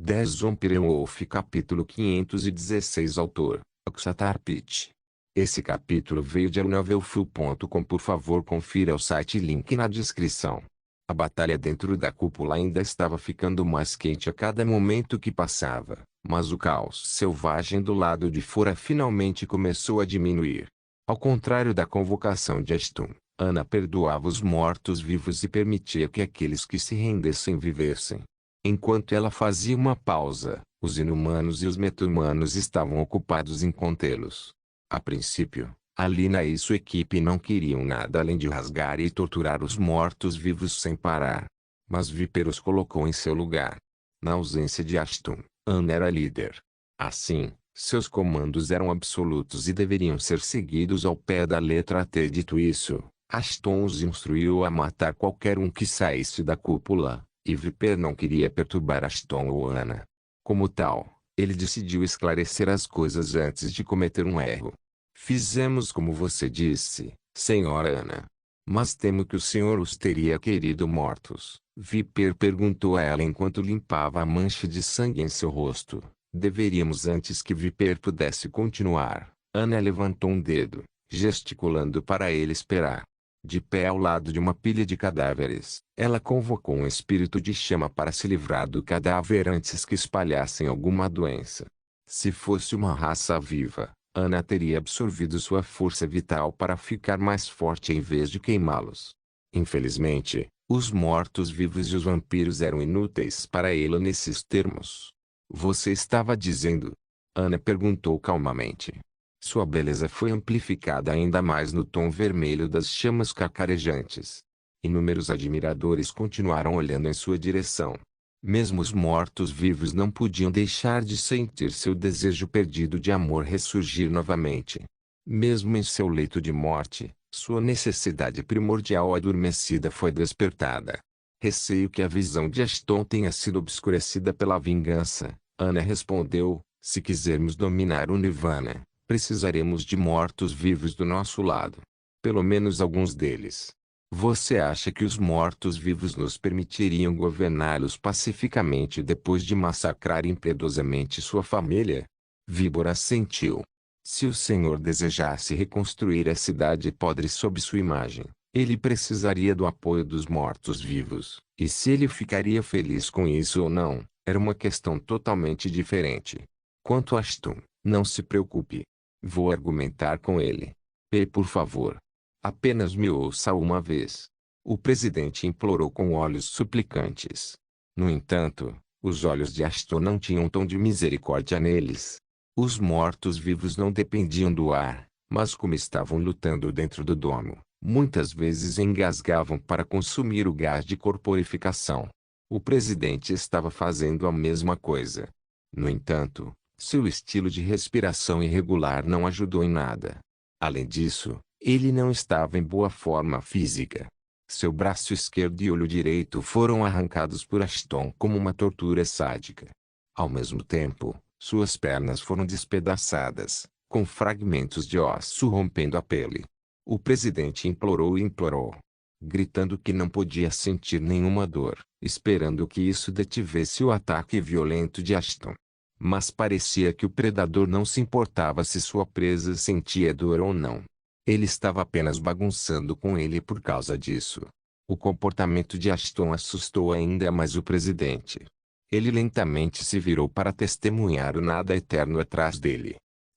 10 Zombie Wolf capítulo 516 Autor, Oxatar Pitt. Esse capítulo veio de novelfull.com. Por favor confira o site, link na descrição. A batalha dentro da cúpula ainda estava ficando mais quente a cada momento que passava, mas o caos selvagem do lado de fora finalmente começou a diminuir. Ao contrário da convocação de Ashton, Ana perdoava os mortos-vivos e permitia que aqueles que se rendessem vivessem. Enquanto ela fazia uma pausa, os inumanos e os meta-humanos estavam ocupados em contê-los. A princípio, Alina e sua equipe não queriam nada além de rasgar e torturar os mortos-vivos sem parar. Mas Viper os colocou em seu lugar. Na ausência de Ashton, Ana era líder. Assim, seus comandos eram absolutos e deveriam ser seguidos ao pé da letra até. Dito isso, Ashton os instruiu a matar qualquer um que saísse da cúpula. E Viper não queria perturbar Ashton ou Ana. Como tal, ele decidiu esclarecer as coisas antes de cometer um erro. Fizemos como você disse, senhora Ana. Mas temo que o senhor os teria querido mortos. Viper perguntou a ela enquanto limpava a mancha de sangue em seu rosto. Deveríamos. Antes que Viper pudesse continuar, Ana levantou um dedo, gesticulando para ele esperar. De pé ao lado de uma pilha de cadáveres, ela convocou um espírito de chama para se livrar do cadáver antes que espalhassem alguma doença. Se fosse uma raça viva, Ana teria absorvido sua força vital para ficar mais forte em vez de queimá-los. Infelizmente, os mortos-vivos e os vampiros eram inúteis para ela nesses termos. Você estava dizendo? Ana perguntou calmamente. Sua beleza foi amplificada ainda mais no tom vermelho das chamas cacarejantes. Inúmeros admiradores continuaram olhando em sua direção. Mesmo os mortos-vivos não podiam deixar de sentir seu desejo perdido de amor ressurgir novamente. Mesmo em seu leito de morte, sua necessidade primordial adormecida foi despertada. Receio que a visão de Ashton tenha sido obscurecida pela vingança, Ana respondeu. Se quisermos dominar o Nirvana, precisaremos de mortos-vivos do nosso lado. Pelo menos alguns deles. Você acha que os mortos-vivos nos permitiriam governá-los pacificamente depois de massacrar impiedosamente sua família? Víbora assentiu. Se o Senhor desejasse reconstruir a cidade podre sob sua imagem, ele precisaria do apoio dos mortos-vivos. E se ele ficaria feliz com isso ou não, era uma questão totalmente diferente. Quanto a Ashton, não se preocupe. Vou argumentar com ele. Por favor. Apenas me ouça uma vez. O presidente implorou com olhos suplicantes. No entanto, os olhos de Ashton não tinham um tom de misericórdia neles. Os mortos-vivos não dependiam do ar, mas como estavam lutando dentro do domo, muitas vezes engasgavam para consumir o gás de corporificação. O presidente estava fazendo a mesma coisa. No entanto, seu estilo de respiração irregular não ajudou em nada. Além disso, ele não estava em boa forma física. Seu braço esquerdo e olho direito foram arrancados por Ashton como uma tortura sádica. Ao mesmo tempo, suas pernas foram despedaçadas, com fragmentos de osso rompendo a pele. O presidente implorou e implorou, gritando que não podia sentir nenhuma dor, esperando que isso detivesse o ataque violento de Ashton. Mas parecia que o predador não se importava se sua presa sentia dor ou não. Ele estava apenas bagunçando com ele por causa disso. O comportamento de Ashton assustou ainda mais o presidente. Ele lentamente se virou para testemunhar o nada eterno atrás dele.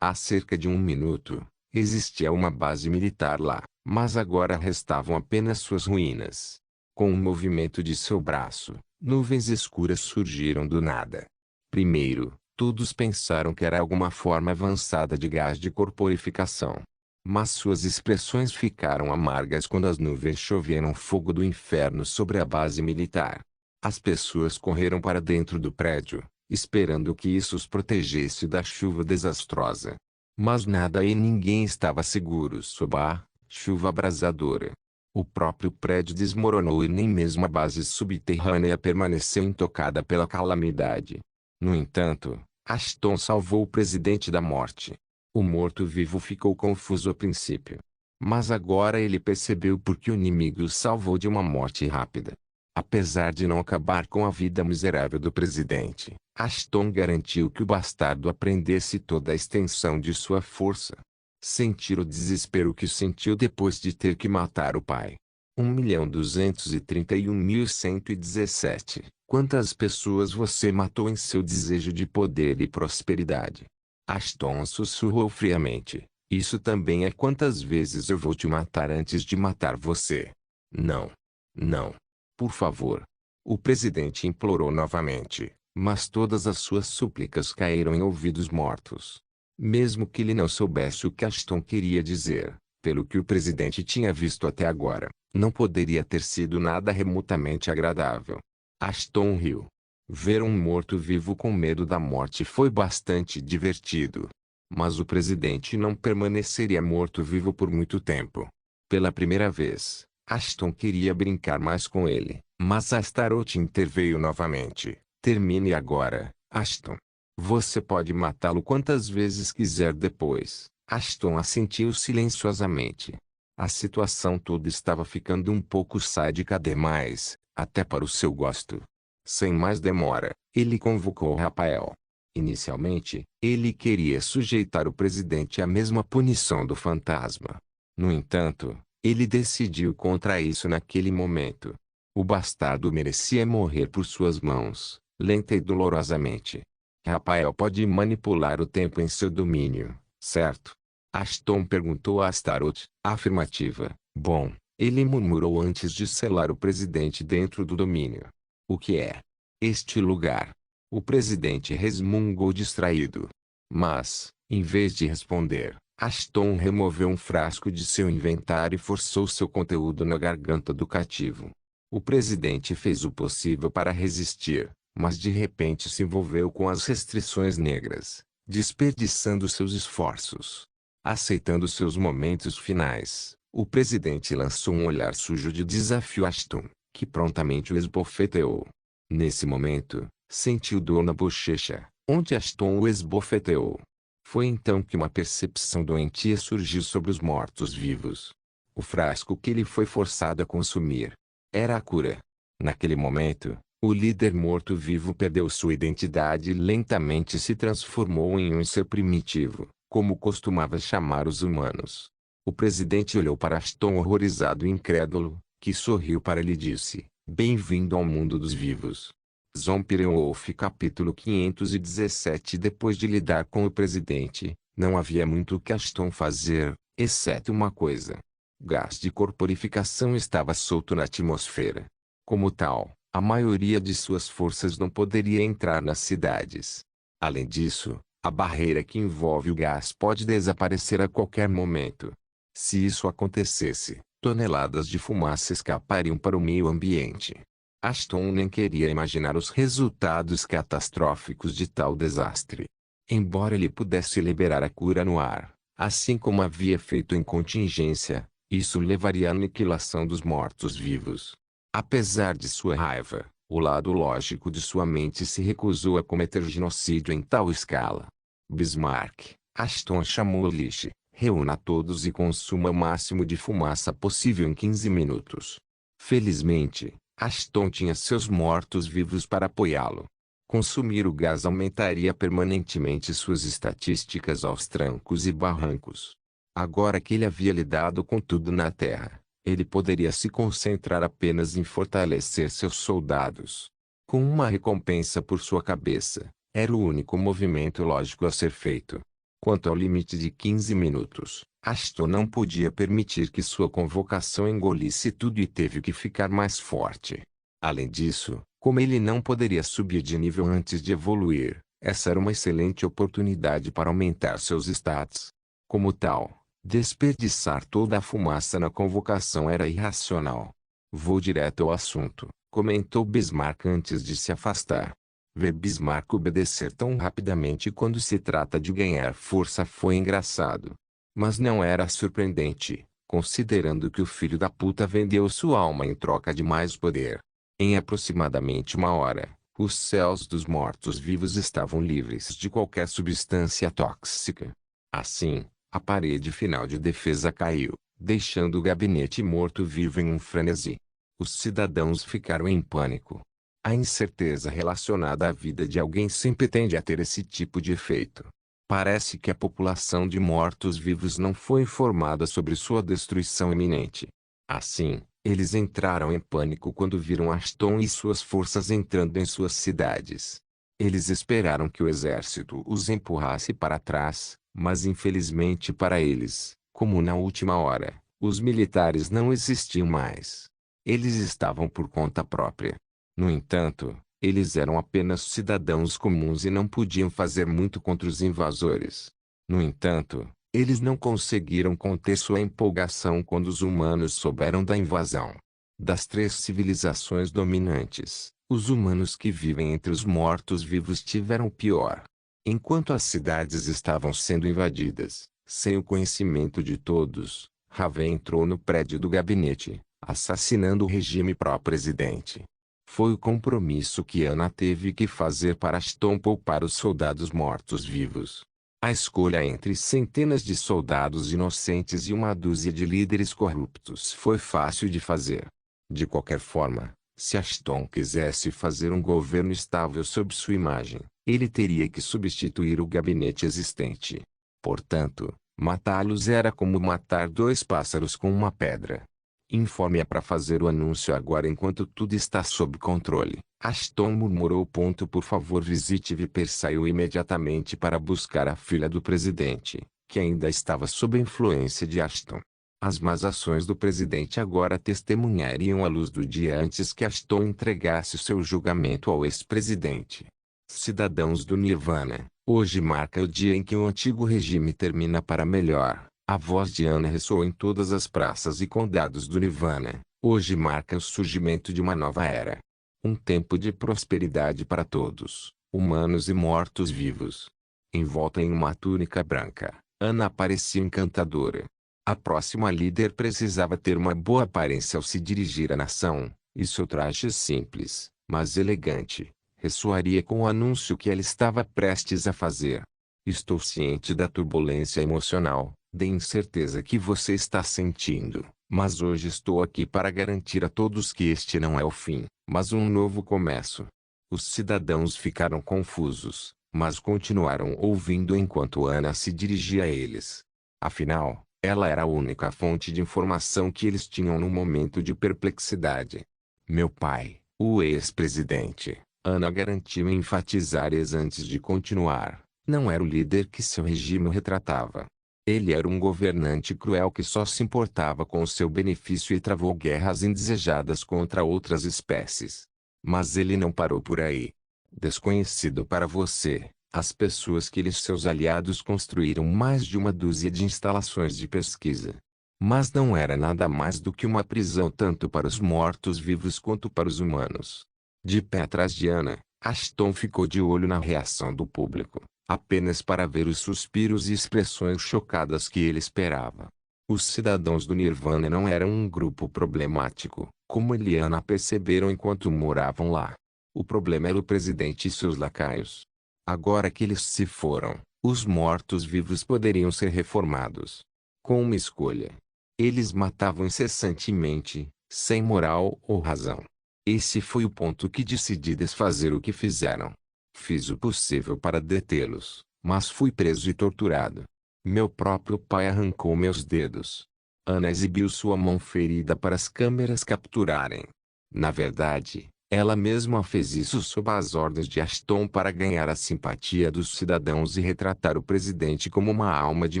Há cerca de 1 minuto, existia uma base militar lá, mas agora restavam apenas suas ruínas. Com um movimento de seu braço, nuvens escuras surgiram do nada. Primeiro, todos pensaram que era alguma forma avançada de gás de corporificação. Mas suas expressões ficaram amargas quando as nuvens choveram fogo do inferno sobre a base militar. As pessoas correram para dentro do prédio, esperando que isso os protegesse da chuva desastrosa. Mas nada e ninguém estava seguro sob a chuva abrasadora. O próprio prédio desmoronou e nem mesmo a base subterrânea permaneceu intocada pela calamidade. No entanto, Ashton salvou o presidente da morte. O morto-vivo ficou confuso a princípio. Mas agora ele percebeu por que o inimigo o salvou de uma morte rápida. Apesar de não acabar com a vida miserável do presidente, Ashton garantiu que o bastardo aprendesse toda a extensão de sua força. Sentir o desespero que sentiu depois de ter que matar o pai. 1.231.117. Quantas pessoas você matou em seu desejo de poder e prosperidade? Ashton sussurrou friamente. Isso também é quantas vezes eu vou te matar antes de matar você. Não. Não. Por favor. O presidente implorou novamente, mas todas as suas súplicas caíram em ouvidos mortos. Mesmo que ele não soubesse o que Ashton queria dizer, pelo que o presidente tinha visto até agora, não poderia ter sido nada remotamente agradável. Ashton riu. Ver um morto-vivo com medo da morte foi bastante divertido. Mas o presidente não permaneceria morto-vivo por muito tempo. Pela primeira vez, Ashton queria brincar mais com ele, mas Astaroth interveio novamente. Termine agora, Ashton. Você pode matá-lo quantas vezes quiser depois. Ashton assentiu silenciosamente. A situação toda estava ficando um pouco sádica demais, até para o seu gosto. Sem mais demora, ele convocou Rafael. Inicialmente, ele queria sujeitar o presidente à mesma punição do fantasma. No entanto, ele decidiu contra isso naquele momento. O bastardo merecia morrer por suas mãos, lenta e dolorosamente. Rafael pode manipular o tempo em seu domínio, certo? Ashton perguntou a Astaroth. Afirmativa. Bom, ele murmurou antes de selar o presidente dentro do domínio. O que é este lugar? O presidente resmungou distraído. Mas, em vez de responder, Ashton removeu um frasco de seu inventário e forçou seu conteúdo na garganta do cativo. O presidente fez o possível para resistir, mas de repente se envolveu com as restrições negras, desperdiçando seus esforços. Aceitando seus momentos finais, o presidente lançou um olhar sujo de desafio a Ashton, que prontamente o esbofeteou. Nesse momento, sentiu dor na bochecha, onde Ashton o esbofeteou. Foi então que uma percepção doentia surgiu sobre os mortos-vivos. O frasco que ele foi forçado a consumir era a cura. Naquele momento, o líder morto-vivo perdeu sua identidade e lentamente se transformou em um ser primitivo, como costumava chamar os humanos. O presidente olhou para Ashton horrorizado e incrédulo, que sorriu para ele e disse: Bem-vindo ao mundo dos vivos. Zombie Wolf capítulo 517. Depois de lidar com o presidente, não havia muito o que Ashton fazer, exceto uma coisa. Gás de corporificação estava solto na atmosfera. Como tal, a maioria de suas forças não poderia entrar nas cidades. Além disso, a barreira que envolve o gás pode desaparecer a qualquer momento. Se isso acontecesse, toneladas de fumaça escapariam para o meio ambiente. Ashton nem queria imaginar os resultados catastróficos de tal desastre. Embora ele pudesse liberar a cura no ar, assim como havia feito em contingência, isso levaria à aniquilação dos mortos-vivos. Apesar de sua raiva, o lado lógico de sua mente se recusou a cometer genocídio em tal escala. Bismarck, Ashton chamou Lish, reúna todos e consuma o máximo de fumaça possível em 15 minutos. Felizmente, Ashton tinha seus mortos-vivos para apoiá-lo. Consumir o gás aumentaria permanentemente suas estatísticas aos trancos e barrancos. Agora que ele havia lidado com tudo na Terra, ele poderia se concentrar apenas em fortalecer seus soldados. Com uma recompensa por sua cabeça, era o único movimento lógico a ser feito. Quanto ao limite de 15 minutos, Ashton não podia permitir que sua convocação engolisse tudo e teve que ficar mais forte. Além disso, como ele não poderia subir de nível antes de evoluir, essa era uma excelente oportunidade para aumentar seus stats. Como tal, desperdiçar toda a fumaça na convocação era irracional. Vou direto ao assunto, comentou Bismarck antes de se afastar. Ver Bismarck obedecer tão rapidamente quando se trata de ganhar força foi engraçado. Mas não era surpreendente, considerando que o filho da puta vendeu sua alma em troca de mais poder. Em aproximadamente uma hora, os céus dos mortos-vivos estavam livres de qualquer substância tóxica. Assim, a parede final de defesa caiu, deixando o gabinete morto-vivo em um frenesi. Os cidadãos ficaram em pânico. A incerteza relacionada à vida de alguém sempre tende a ter esse tipo de efeito. Parece que a população de mortos-vivos não foi informada sobre sua destruição iminente. Assim, eles entraram em pânico quando viram Ashton e suas forças entrando em suas cidades. Eles esperaram que o exército os empurrasse para trás, mas infelizmente para eles, como na última hora, os militares não existiam mais. Eles estavam por conta própria. No entanto, eles eram apenas cidadãos comuns e não podiam fazer muito contra os invasores. No entanto, eles não conseguiram conter sua empolgação quando os humanos souberam da invasão. Das três civilizações dominantes, os humanos que vivem entre os mortos-vivos tiveram o pior. Enquanto as cidades estavam sendo invadidas, sem o conhecimento de todos, Raven entrou no prédio do gabinete, assassinando o regime pró-presidente. Foi o compromisso que Ana teve que fazer para Ashton poupar os soldados mortos-vivos. A escolha entre centenas de soldados inocentes e uma dúzia de líderes corruptos foi fácil de fazer. De qualquer forma, se Ashton quisesse fazer um governo estável sob sua imagem, ele teria que substituir o gabinete existente. Portanto, matá-los era como matar dois pássaros com uma pedra. Informe-a para fazer o anúncio agora enquanto tudo está sob controle. Ashton murmurou. Por favor, visite Viper. Saiu imediatamente para buscar a filha do presidente, que ainda estava sob a influência de Ashton. As más ações do presidente agora testemunhariam a luz do dia antes que Ashton entregasse seu julgamento ao ex-presidente. Cidadãos do Nirvana, hoje marca o dia em que o antigo regime termina para melhor. A voz de Ana ressoou em todas as praças e condados do Nirvana. Hoje marca o surgimento de uma nova era. Um tempo de prosperidade para todos, humanos e mortos-vivos. Envolta em uma túnica branca, Ana parecia encantadora. A próxima líder precisava ter uma boa aparência ao se dirigir à nação, e seu traje simples, mas elegante, ressoaria com o anúncio que ela estava prestes a fazer. Estou ciente da turbulência emocional, da incerteza que você está sentindo, mas hoje estou aqui para garantir a todos que este não é o fim, mas um novo começo. Os cidadãos ficaram confusos, mas continuaram ouvindo enquanto Ana se dirigia a eles. Afinal, ela era a única fonte de informação que eles tinham no momento de perplexidade. Meu pai, o ex-presidente, Ana garantiu enfatizar antes de continuar, não era o líder que seu regime retratava. Ele era um governante cruel que só se importava com o seu benefício e travou guerras indesejadas contra outras espécies. Mas ele não parou por aí. Desconhecido para você, as pessoas que ele e seus aliados construíram mais de uma dúzia de instalações de pesquisa. Mas não era nada mais do que uma prisão tanto para os mortos-vivos quanto para os humanos. De pé atrás de Ana, Ashton ficou de olho na reação do público, apenas para ver os suspiros e expressões chocadas que ele esperava. Os cidadãos do Nirvana não eram um grupo problemático, como ele e Ana perceberam enquanto moravam lá. O problema era o presidente e seus lacaios. Agora que eles se foram, os mortos-vivos poderiam ser reformados. Com uma escolha. Eles matavam incessantemente, sem moral ou razão. Esse foi o ponto que decidi desfazer o que fizeram. Fiz o possível para detê-los, mas fui preso e torturado. Meu próprio pai arrancou meus dedos. Ana exibiu sua mão ferida para as câmeras capturarem. Na verdade, ela mesma fez isso sob as ordens de Ashton para ganhar a simpatia dos cidadãos e retratar o presidente como uma alma de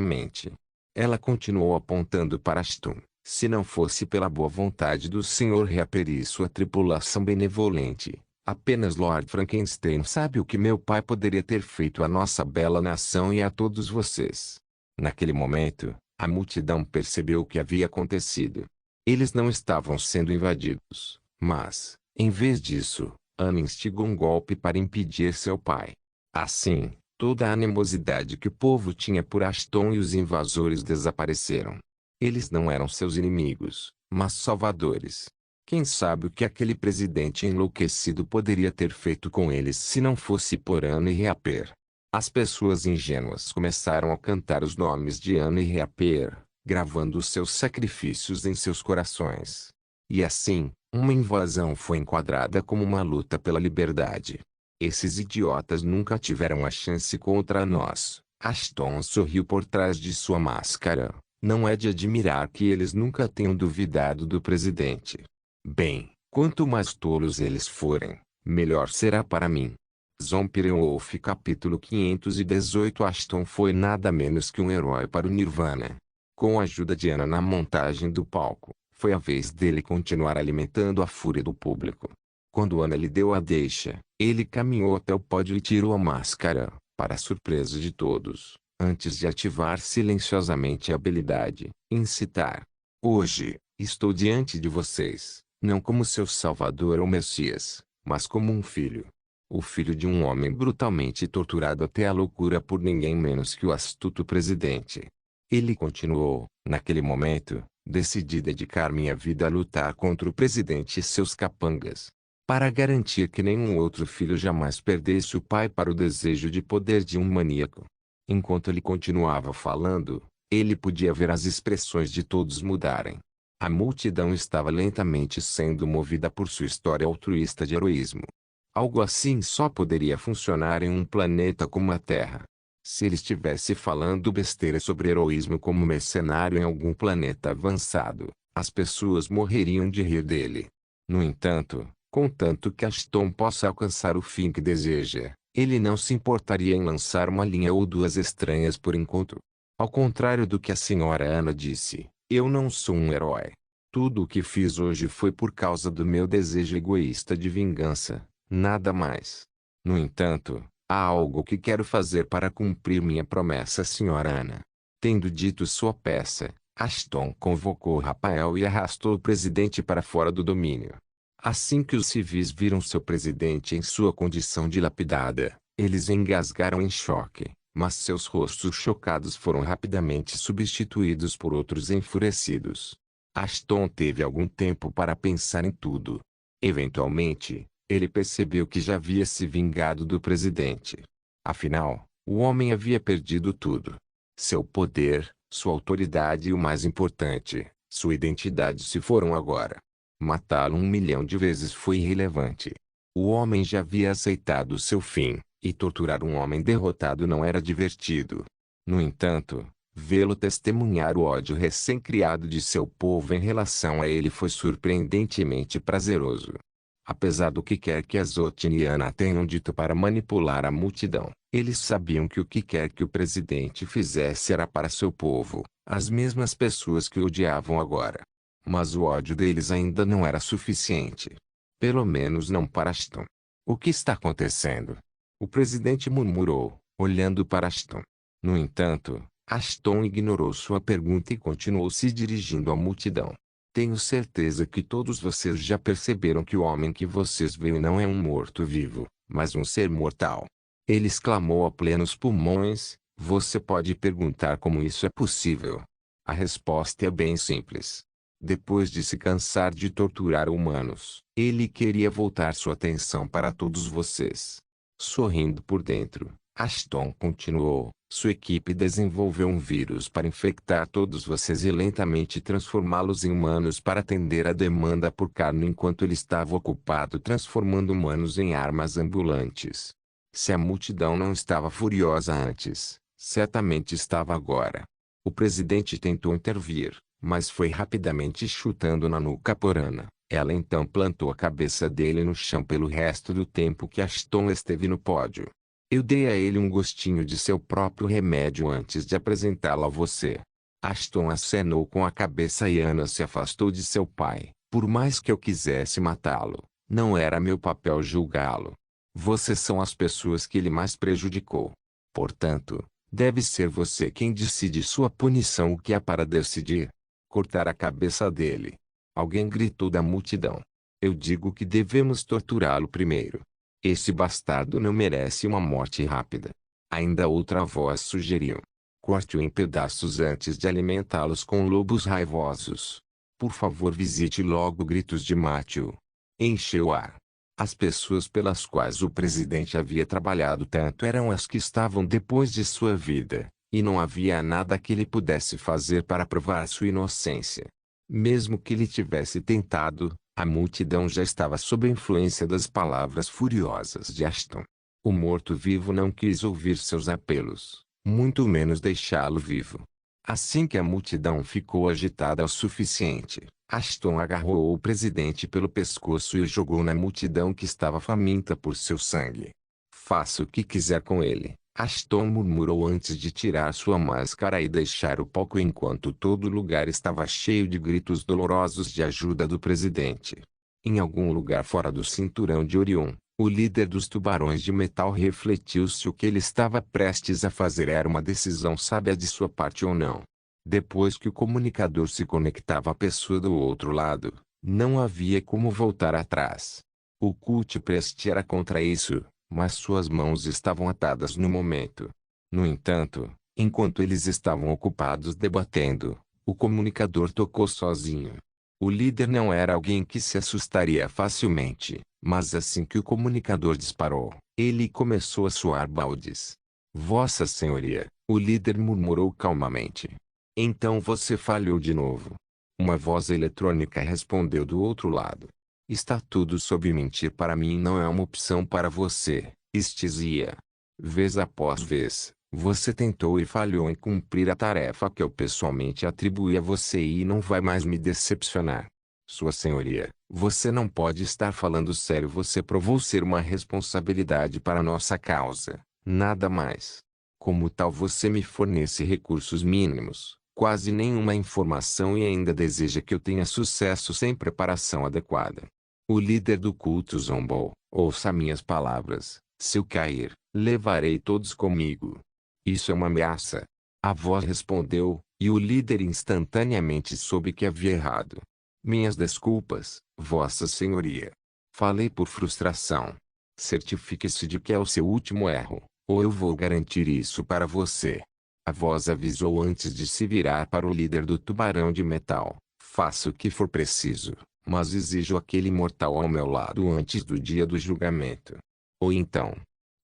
mente. Ela continuou apontando para Ashton. Se não fosse pela boa vontade do Sr. Reaper e sua tripulação benevolente, apenas Lord Frankenstein sabe o que meu pai poderia ter feito à nossa bela nação e a todos vocês. Naquele momento, a multidão percebeu o que havia acontecido. Eles não estavam sendo invadidos, mas, em vez disso, Ana instigou um golpe para impedir seu pai. Assim, toda a animosidade que o povo tinha por Ashton e os invasores desapareceram. Eles não eram seus inimigos, mas salvadores. Quem sabe o que aquele presidente enlouquecido poderia ter feito com eles se não fosse por Ana e Reaper. As pessoas ingênuas começaram a cantar os nomes de Ana e Reaper, gravando os seus sacrifícios em seus corações. E assim, Uma invasão foi enquadrada como uma luta pela liberdade. Esses idiotas nunca tiveram a chance contra nós. Ashton sorriu por trás de sua máscara. Não é de admirar que eles nunca tenham duvidado do presidente. Bem, quanto mais tolos eles forem, melhor será para mim. Zombie Wolf capítulo 518. Ashton foi nada menos que um herói para o Nirvana. Com a ajuda de Anna na montagem do palco, foi a vez dele continuar alimentando a fúria do público. Quando Anna lhe deu a deixa, ele caminhou até o pódio e tirou a máscara, para a surpresa de todos, antes de ativar silenciosamente a habilidade, incitar. Hoje, estou diante de vocês, não como seu salvador ou Messias, mas como um filho. O filho de um homem brutalmente torturado até a loucura por ninguém menos que o astuto presidente. Ele continuou, naquele momento, decidi dedicar minha vida a lutar contra o presidente e seus capangas, para garantir que nenhum outro filho jamais perdesse o pai para o desejo de poder de um maníaco. Enquanto ele continuava falando, ele podia ver as expressões de todos mudarem. A multidão estava lentamente sendo movida por sua história altruísta de heroísmo. Algo assim só poderia funcionar em um planeta como a Terra. Se ele estivesse falando besteira sobre heroísmo como mercenário em algum planeta avançado, as pessoas morreriam de rir dele. No entanto, contanto que Ashton possa alcançar o fim que deseja, ele não se importaria em lançar uma linha ou duas estranhas por enquanto. Ao contrário do que a senhora Anna disse, eu não sou um herói. Tudo o que fiz hoje foi por causa do meu desejo egoísta de vingança, nada mais. No entanto, há algo que quero fazer para cumprir minha promessa, senhora Anna. Tendo dito sua peça, Ashton convocou Rafael e arrastou o presidente para fora do domínio. Assim que os civis viram seu presidente em sua condição dilapidada, eles engasgaram em choque, mas seus rostos chocados foram rapidamente substituídos por outros enfurecidos. Ashton teve algum tempo para pensar em tudo. Eventualmente, ele percebeu que já havia se vingado do presidente. Afinal, o homem havia perdido tudo. Seu poder, sua autoridade e o mais importante, sua identidade se foram agora. Matá-lo 1 milhão de vezes foi irrelevante. O homem já havia aceitado seu fim, e torturar um homem derrotado não era divertido. No entanto, vê-lo testemunhar o ódio recém-criado de seu povo em relação a ele foi surpreendentemente prazeroso. Apesar do que quer que Azoth e Anna tenham dito para manipular a multidão, eles sabiam que o que quer que o presidente fizesse era para seu povo, as mesmas pessoas que o odiavam agora. Mas o ódio deles ainda não era suficiente. Pelo menos não para Ashton. O que está acontecendo? O presidente murmurou, olhando para Ashton. No entanto, Ashton ignorou sua pergunta e continuou se dirigindo à multidão. Tenho certeza que todos vocês já perceberam que o homem que vocês veem não é um morto-vivo, mas um ser mortal. Ele exclamou a plenos pulmões. Você pode perguntar como isso é possível. A resposta é bem simples. Depois de se cansar de torturar humanos, ele queria voltar sua atenção para todos vocês. Sorrindo por dentro, Ashton continuou. Sua equipe desenvolveu um vírus para infectar todos vocês e lentamente transformá-los em humanos para atender a demanda por carne enquanto ele estava ocupado transformando humanos em armas ambulantes. Se a multidão não estava furiosa antes, certamente estava agora. O presidente tentou intervir, mas foi rapidamente chutando na nuca por Anna. Ela então plantou a cabeça dele no chão pelo resto do tempo que Ashton esteve no pódio. Eu dei a ele um gostinho de seu próprio remédio antes de apresentá-lo a você. Ashton acenou com a cabeça e Anna se afastou de seu pai. Por mais que eu quisesse matá-lo, não era meu papel julgá-lo. Vocês são as pessoas que ele mais prejudicou. Portanto, deve ser você quem decide sua punição. O que há para decidir? Cortar a cabeça dele. Alguém gritou da multidão. Eu digo que devemos torturá-lo primeiro. Esse bastardo não merece uma morte rápida. Ainda outra voz sugeriu. Corte-o em pedaços antes de alimentá-los com lobos raivosos. Por favor, visite logo. Gritos de mate-o. Encheu o ar. As pessoas pelas quais o presidente havia trabalhado tanto eram as que estavam depois de sua vida, e não havia nada que ele pudesse fazer para provar sua inocência. Mesmo que ele tivesse tentado, A multidão já estava sob a influência das palavras furiosas de Ashton. O morto-vivo não quis ouvir seus apelos, muito menos deixá-lo vivo. Assim que a multidão ficou agitada o suficiente, Ashton agarrou o presidente pelo pescoço e o jogou na multidão que estava faminta por seu sangue. Faça o que quiser com ele, Ashton murmurou antes de tirar sua máscara e deixar o palco enquanto todo o lugar estava cheio de gritos dolorosos de ajuda do presidente. Em algum lugar fora do cinturão de Orion, o líder dos tubarões de metal refletiu se o que ele estava prestes a fazer era uma decisão sábia de sua parte ou não. Depois que o comunicador se conectava à pessoa do outro lado, não havia como voltar atrás. O Cult Prest era contra isso, mas suas mãos estavam atadas no momento. No entanto, enquanto eles estavam ocupados debatendo, o comunicador tocou sozinho. O líder não era alguém que se assustaria facilmente, mas assim que o comunicador disparou, ele começou a soar baldes. Vossa Senhoria, o líder murmurou calmamente. Então você falhou de novo. Uma voz eletrônica respondeu do outro lado. Está tudo sob mentir para mim não é uma opção para você, Estisia. Vez após vez, você tentou e falhou em cumprir a tarefa que eu pessoalmente atribuí a você e não vai mais me decepcionar. Sua Senhoria, você não pode estar falando sério. Você provou ser uma responsabilidade para nossa causa, nada mais. Como tal você me fornece recursos mínimos, quase nenhuma informação e ainda deseja que eu tenha sucesso sem preparação adequada. O líder do culto zombou. Ouça minhas palavras, se eu cair, levarei todos comigo. Isso é uma ameaça. A voz respondeu, e o líder instantaneamente soube que havia errado. Minhas desculpas, Vossa Senhoria. Falei por frustração. Certifique-se de que é o seu último erro, ou eu vou garantir isso para você. A voz avisou antes de se virar para o líder do tubarão de metal. Faça o que for preciso, mas exijo aquele mortal ao meu lado antes do dia do julgamento. Ou então,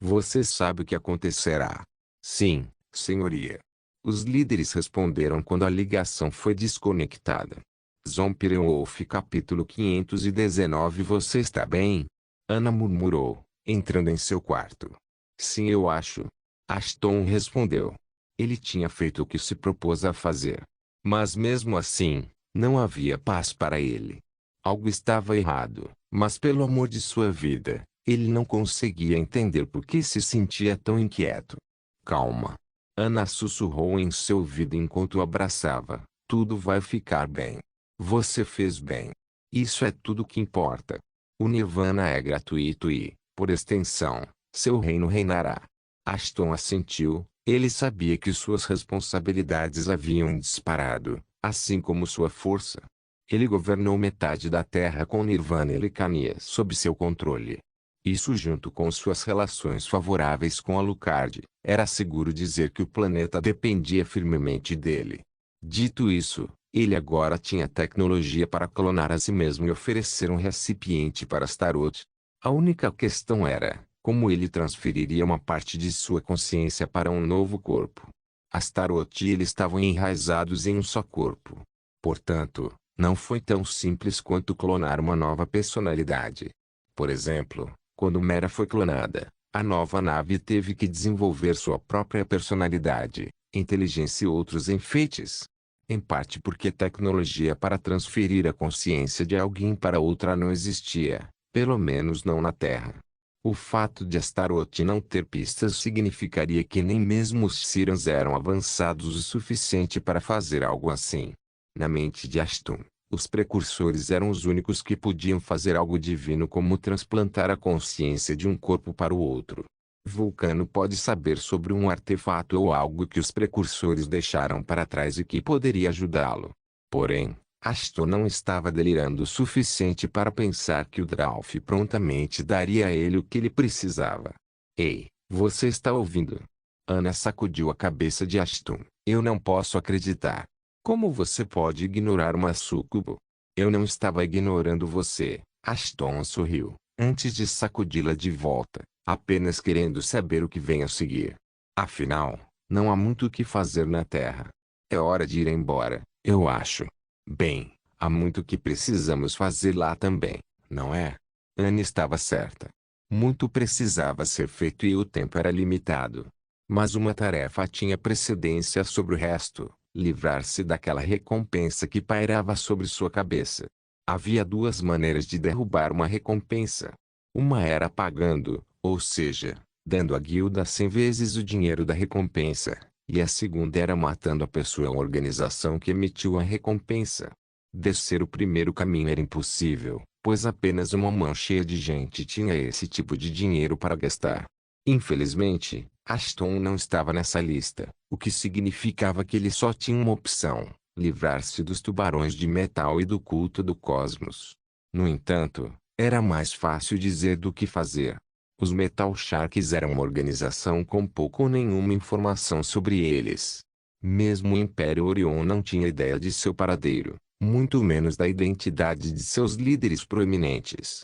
você sabe o que acontecerá. Sim, senhoria. Os líderes responderam quando a ligação foi desconectada. Zompirewolf capítulo 519. Você está bem? Ana murmurou, entrando em seu quarto. Sim, eu acho. Ashton respondeu. Ele tinha feito o que se propôs a fazer. Mas mesmo assim, não havia paz para ele. Algo estava errado, mas pelo amor de sua vida, ele não conseguia entender por que se sentia tão inquieto. Calma. Ana sussurrou em seu ouvido enquanto o abraçava. Tudo vai ficar bem. Você fez bem. Isso é tudo que importa. O Nirvana é gratuito e, por extensão, seu reino reinará. Ashton assentiu. Ele sabia que suas responsabilidades haviam disparado, assim como sua força. Ele governou metade da Terra com Nirvana e Licania sob seu controle. Isso junto com suas relações favoráveis com Alucard, era seguro dizer que o planeta dependia firmemente dele. Dito isso, ele agora tinha tecnologia para clonar a si mesmo e oferecer um recipiente para Astaroth. A única questão era, como ele transferiria uma parte de sua consciência para um novo corpo. Astaroth e ele estavam enraizados em um só corpo. Portanto, não foi tão simples quanto clonar uma nova personalidade. Por exemplo, quando Mera foi clonada, a nova nave teve que desenvolver sua própria personalidade, inteligência e outros enfeites. Em parte porque tecnologia para transferir a consciência de alguém para outra não existia, pelo menos não na Terra. O fato de Astaroth não ter pistas significaria que nem mesmo os Sirans eram avançados o suficiente para fazer algo assim. Na mente de Ashton, os precursores eram os únicos que podiam fazer algo divino como transplantar a consciência de um corpo para o outro. Vulcano pode saber sobre um artefato ou algo que os precursores deixaram para trás e que poderia ajudá-lo. Porém, Ashton não estava delirando o suficiente para pensar que o Dralf prontamente daria a ele o que ele precisava. Ei, você está ouvindo? Ana sacudiu a cabeça de Ashton. Eu não posso acreditar. Como você pode ignorar uma súcubo? Eu não estava ignorando você. Ashton sorriu, antes de sacudi-la de volta, apenas querendo saber o que vem a seguir. Afinal, não há muito o que fazer na Terra. É hora de ir embora, eu acho. Bem, Há muito que precisamos fazer lá também, não é? Anne estava certa. Muito precisava ser feito e o tempo era limitado. Mas uma tarefa tinha precedência sobre o resto: livrar-se daquela recompensa que pairava sobre sua cabeça. Havia duas maneiras de derrubar uma recompensa. Uma era pagando, ou seja, dando à guilda 100 vezes o dinheiro da recompensa, e a segunda era matando a pessoa ou organização que emitiu a recompensa. Descer o primeiro caminho era impossível, pois apenas uma mão cheia de gente tinha esse tipo de dinheiro para gastar. Infelizmente, Ashton não estava nessa lista, o que significava que ele só tinha uma opção: livrar-se dos tubarões de metal e do culto do cosmos. No entanto, era mais fácil dizer do que fazer. Os Metal Sharks eram uma organização com pouco ou nenhuma informação sobre eles. Mesmo o Império Orion não tinha ideia de seu paradeiro, muito menos da identidade de seus líderes proeminentes.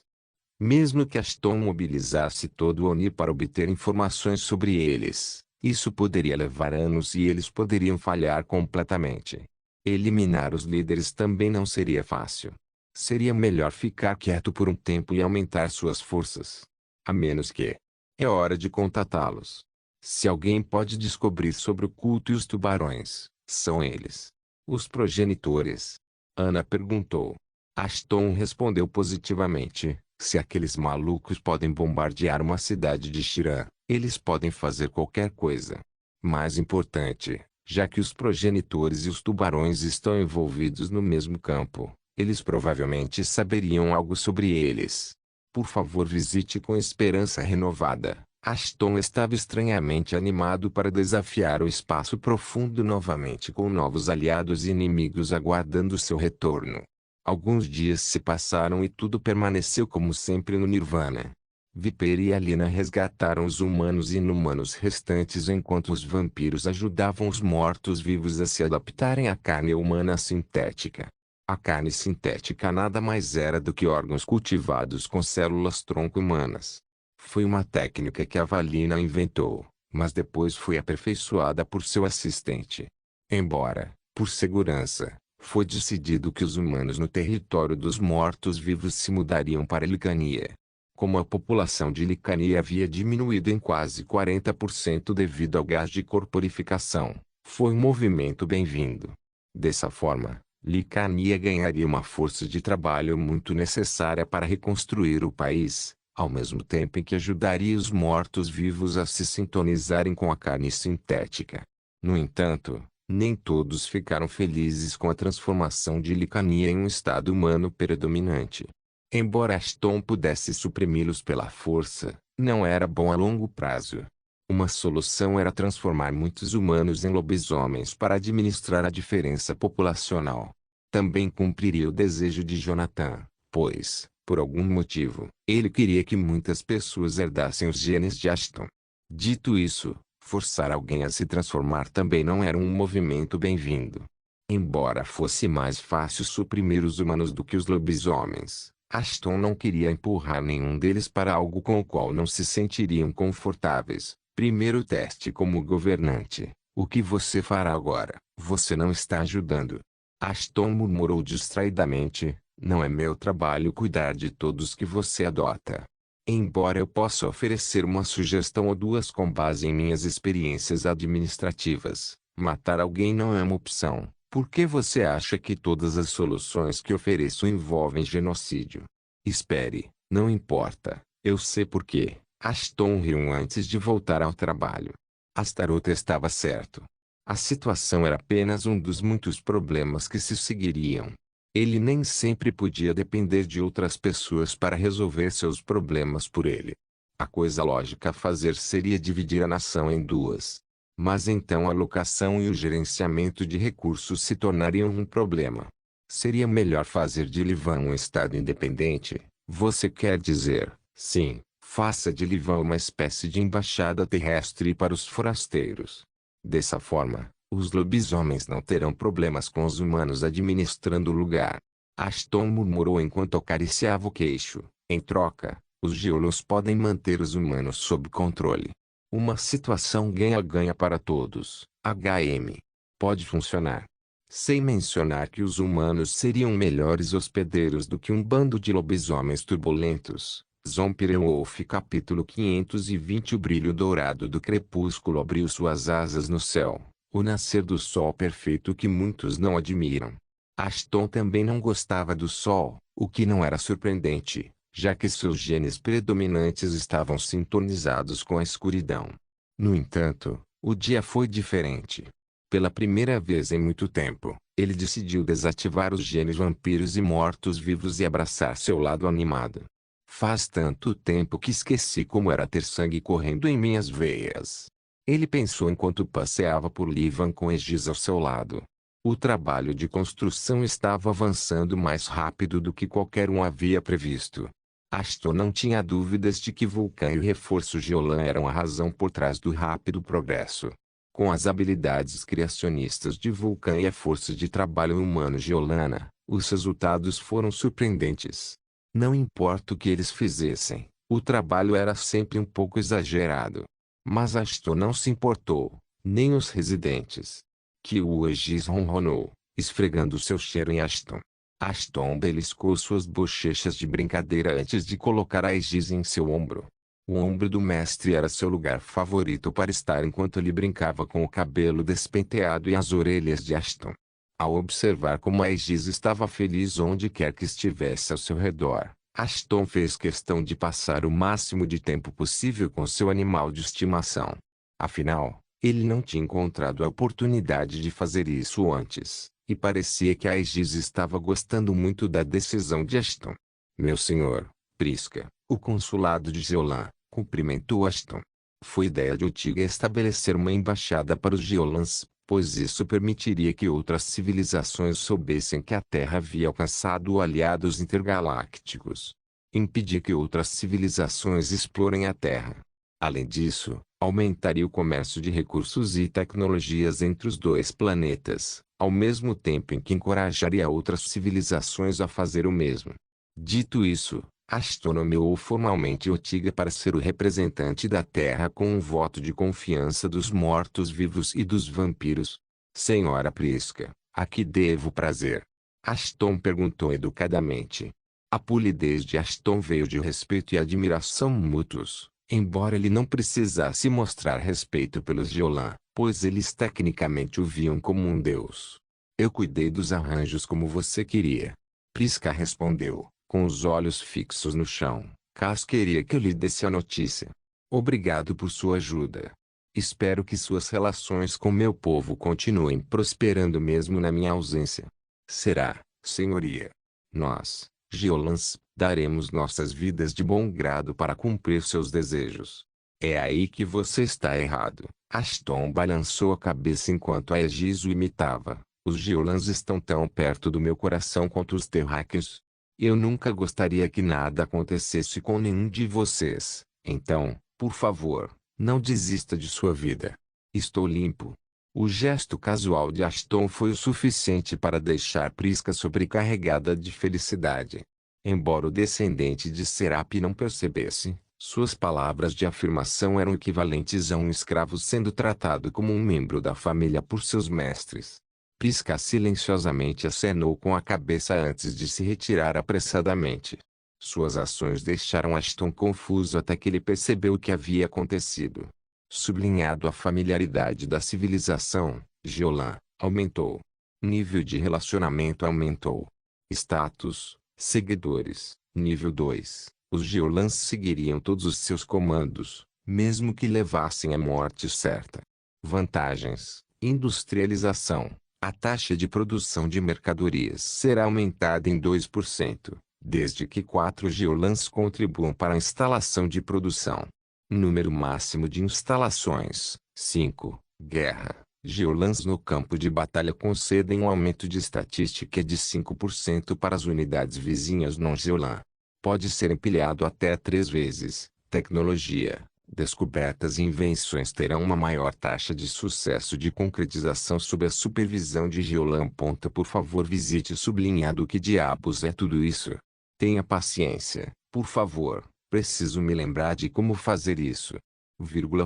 Mesmo que Ashton mobilizasse todo o Oni para obter informações sobre eles, isso poderia levar anos e eles poderiam falhar completamente. Eliminar os líderes também não seria fácil. Seria melhor ficar quieto por um tempo e aumentar suas forças. A menos que... É hora de contatá-los. Se alguém pode descobrir sobre o culto e os tubarões, são eles. Os progenitores. Ana perguntou. Ashton respondeu positivamente: se aqueles malucos podem bombardear uma cidade de Shiran, eles podem fazer qualquer coisa. Mais importante, já que os progenitores e os tubarões estão envolvidos no mesmo campo, eles provavelmente saberiam algo sobre eles. Por favor, visite com esperança renovada. Ashton estava estranhamente animado para desafiar o espaço profundo novamente, com novos aliados e inimigos aguardando seu retorno. Alguns dias se passaram e tudo permaneceu como sempre no Nirvana. Viper e Alina resgataram os humanos e inumanos restantes enquanto os vampiros ajudavam os mortos-vivos a se adaptarem à carne humana sintética. A carne sintética nada mais era do que órgãos cultivados com células-tronco humanas. Foi uma técnica que a Valina inventou, mas depois foi aperfeiçoada por seu assistente. Embora, por segurança, foi decidido que os humanos no território dos mortos-vivos se mudariam para Licania. Como a população de Licania havia diminuído em quase 40% devido ao gás de corporificação, foi um movimento bem-vindo. Dessa forma, Licania ganharia uma força de trabalho muito necessária para reconstruir o país, ao mesmo tempo em que ajudaria os mortos-vivos a se sintonizarem com a carne sintética. No entanto, nem todos ficaram felizes com a transformação de Licania em um estado humano predominante. Embora Ashton pudesse suprimi-los pela força, não era bom a longo prazo. Uma solução era transformar muitos humanos em lobisomens para administrar a diferença populacional. Também cumpriria o desejo de Jonathan, pois, por algum motivo, ele queria que muitas pessoas herdassem os genes de Ashton. Dito isso, forçar alguém a se transformar também não era um movimento bem-vindo. Embora fosse mais fácil suprimir os humanos do que os lobisomens, Ashton não queria empurrar nenhum deles para algo com o qual não se sentiriam confortáveis. Primeiro teste como governante. O que você fará agora? Você não está ajudando. Ashton murmurou distraidamente: não é meu trabalho cuidar de todos que você adota. Embora eu possa oferecer uma sugestão ou duas com base em minhas experiências administrativas, matar alguém não é uma opção. Por que você acha que todas as soluções que ofereço envolvem genocídio? Espere, não importa, eu sei por quê. Ashton riu antes de voltar ao trabalho. Astaroth estava certo. A situação era apenas um dos muitos problemas que se seguiriam. Ele nem sempre podia depender de outras pessoas para resolver seus problemas por ele. A coisa lógica a fazer seria dividir a nação em duas. Mas então a alocação e o gerenciamento de recursos se tornariam um problema. Seria melhor fazer de Livan um estado independente. Você quer dizer, sim, faça de Livan uma espécie de embaixada terrestre para os forasteiros. Dessa forma, os lobisomens não terão problemas com os humanos administrando o lugar. Ashton murmurou enquanto acariciava o queixo. Em troca, os geolos podem manter os humanos sob controle. Uma situação ganha-ganha para todos. HM. Pode funcionar. Sem mencionar que os humanos seriam melhores hospedeiros do que um bando de lobisomens turbulentos. Zombie Wolf capítulo 520. O brilho dourado do crepúsculo abriu suas asas no céu, o nascer do sol perfeito que muitos não admiram. Ashton também não gostava do sol, o que não era surpreendente, já que seus genes predominantes estavam sintonizados com a escuridão. No entanto, o dia foi diferente. Pela primeira vez em muito tempo, ele decidiu desativar os genes vampiros e mortos-vivos e abraçar seu lado animado. Faz tanto tempo que esqueci como era ter sangue correndo em minhas veias. Ele pensou enquanto passeava por Livan com Aegis ao seu lado. O trabalho de construção estava avançando mais rápido do que qualquer um havia previsto. Ashton não tinha dúvidas de que Vulcan e o reforço Geolan eram a razão por trás do rápido progresso. Com as habilidades criacionistas de Vulcan e a força de trabalho humano Geolana, os resultados foram surpreendentes. Não importa o que eles fizessem, o trabalho era sempre um pouco exagerado. Mas Ashton não se importou, nem os residentes. Que o Aegis ronronou, esfregando seu cheiro em Ashton. Ashton beliscou suas bochechas de brincadeira antes de colocar a Aegis em seu ombro. O ombro do mestre era seu lugar favorito para estar enquanto ele brincava com o cabelo despenteado e as orelhas de Ashton. Ao observar como a Aegis estava feliz onde quer que estivesse ao seu redor, Ashton fez questão de passar o máximo de tempo possível com seu animal de estimação. Afinal, ele não tinha encontrado a oportunidade de fazer isso antes, e parecia que a Aegis estava gostando muito da decisão de Ashton. Meu senhor, Prisca, o consulado de Geolan, cumprimentou Ashton. Foi ideia de Utiga estabelecer uma embaixada para os Geolans, pois isso permitiria que outras civilizações soubessem que a Terra havia alcançado aliados intergalácticos. Impedir que outras civilizações explorem a Terra. Além disso, aumentaria o comércio de recursos e tecnologias entre os dois planetas, ao mesmo tempo em que encorajaria outras civilizações a fazer o mesmo. Dito isso, Ashton nomeou formalmente Utiga para ser o representante da Terra com um voto de confiança dos mortos-vivos e dos vampiros. Senhora Prisca, a que devo prazer? Ashton perguntou educadamente. A polidez de Ashton veio de respeito e admiração mútuos, embora ele não precisasse mostrar respeito pelos Geolan, pois eles tecnicamente o viam como um deus. Eu cuidei dos arranjos como você queria. Prisca respondeu, com os olhos fixos no chão, caso queria que eu lhe desse a notícia. Obrigado por sua ajuda. Espero que suas relações com meu povo continuem prosperando mesmo na minha ausência. Será, senhoria. Nós, Geolans, daremos nossas vidas de bom grado para cumprir seus desejos. É aí que você está errado. Ashton balançou a cabeça enquanto a Aegis o imitava. Os Geolans estão tão perto do meu coração quanto os terráqueos. Eu nunca gostaria que nada acontecesse com nenhum de vocês. Então, por favor, não desista de sua vida. Estou limpo. O gesto casual de Ashton foi o suficiente para deixar Prisca sobrecarregada de felicidade. Embora o descendente de Serapi não percebesse, suas palavras de afirmação eram equivalentes a um escravo sendo tratado como um membro da família por seus mestres. Prisca silenciosamente acenou com a cabeça antes de se retirar apressadamente. Suas ações deixaram Ashton confuso até que ele percebeu o que havia acontecido. Sublinhado a familiaridade da civilização, Geolan, aumentou. Nível de relacionamento aumentou. Status, seguidores, nível 2. Os Geolans seguiriam todos os seus comandos, mesmo que levassem à morte certa. Vantagens, industrialização. A taxa de produção de mercadorias será aumentada em 2%, desde que 4 Geolans contribuam para a instalação de produção. Número máximo de instalações, 5. Guerra. Geolans no campo de batalha concedem um aumento de estatística de 5% para as unidades vizinhas não-Geolan. Pode ser empilhado até 3 vezes. Tecnologia. Descobertas e invenções terão uma maior taxa de sucesso de concretização sob a supervisão de Geolan. Por favor, visite sublinhado. O que diabos é tudo isso? Tenha paciência, por favor. Preciso me lembrar de como fazer isso.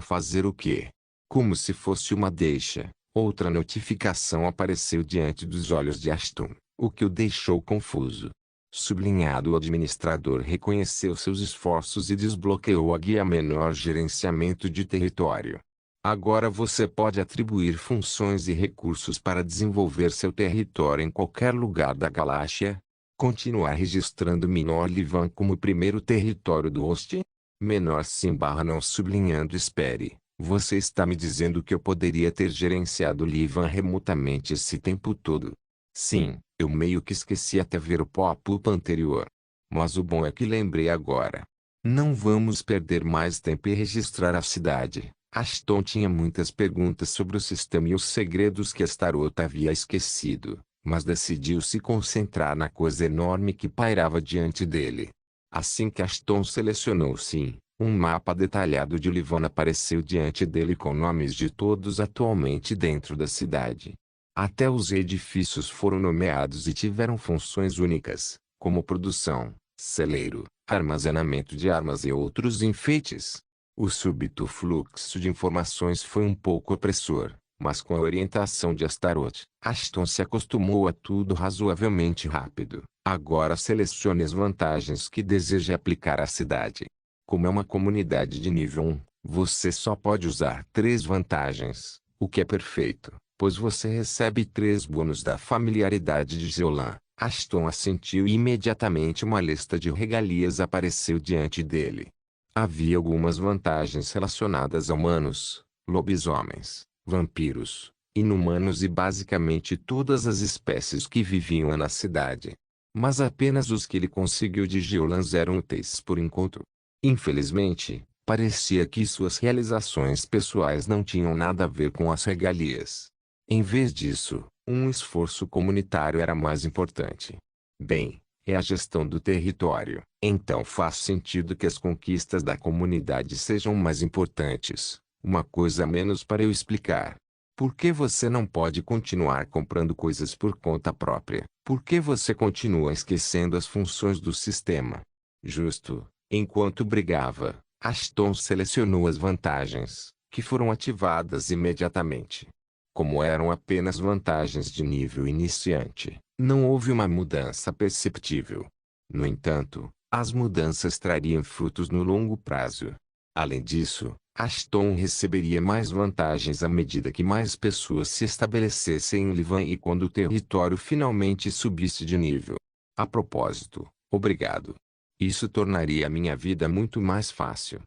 Fazer o quê? Como se fosse uma deixa. Outra notificação apareceu diante dos olhos de Ashton, o que o deixou confuso. Sublinhado, o administrador reconheceu seus esforços e desbloqueou a guia Menor Gerenciamento de Território. Agora você pode atribuir funções e recursos para desenvolver seu território em qualquer lugar da galáxia. Continuar registrando Menor Livan como primeiro território do host? Menor sim barra não sublinhando espere. Você está me dizendo que eu poderia ter gerenciado Livan remotamente esse tempo todo? Sim, eu meio que esqueci até ver o pop-up anterior. Mas o bom é que lembrei agora. Não vamos perder mais tempo e registrar a cidade. Ashton tinha muitas perguntas sobre o sistema e os segredos que Astaroth havia esquecido, mas decidiu se concentrar na coisa enorme que pairava diante dele. Assim que Ashton selecionou sim, um mapa detalhado de Livan apareceu diante dele com nomes de todos atualmente dentro da cidade. Até os edifícios foram nomeados e tiveram funções únicas, como produção, celeiro, armazenamento de armas e outros enfeites. O súbito fluxo de informações foi um pouco opressor, mas com a orientação de Astaroth, Ashton se acostumou a tudo razoavelmente rápido. Agora selecione as vantagens que deseja aplicar à cidade. Como é uma comunidade de nível 1, você só pode usar 3 vantagens, o que é perfeito, pois você recebe 3 bônus da familiaridade de Zeolan. Ashton assentiu e imediatamente uma lista de regalias apareceu diante dele. Havia algumas vantagens relacionadas a humanos, lobisomens, vampiros, inumanos e basicamente todas as espécies que viviam na cidade. Mas apenas os que ele conseguiu de Geolans eram úteis por enquanto. Infelizmente, parecia que suas realizações pessoais não tinham nada a ver com as regalias. Em vez disso, um esforço comunitário era mais importante. Bem, é a gestão do território. Então faz sentido que as conquistas da comunidade sejam mais importantes. Uma coisa a menos para eu explicar. Por que você não pode continuar comprando coisas por conta própria? Por que você continua esquecendo as funções do sistema? Justo. Enquanto brigava, Ashton selecionou as vantagens, que foram ativadas imediatamente. Como eram apenas vantagens de nível iniciante, não houve uma mudança perceptível. No entanto, as mudanças trariam frutos no longo prazo. Além disso, Ashton receberia mais vantagens à medida que mais pessoas se estabelecessem em Livan e quando o território finalmente subisse de nível. A propósito, obrigado. Isso tornaria a minha vida muito mais fácil.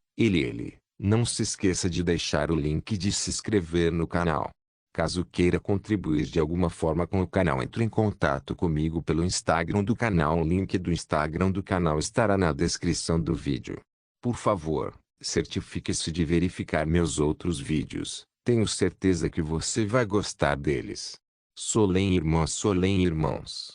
Não se esqueça de deixar o link de se inscrever no canal. Caso queira contribuir de alguma forma com o canal, entre em contato comigo pelo Instagram do canal. O link do Instagram do canal estará na descrição do vídeo. Por favor, certifique-se de verificar meus outros vídeos. Tenho certeza que você vai gostar deles. Solem irmãos.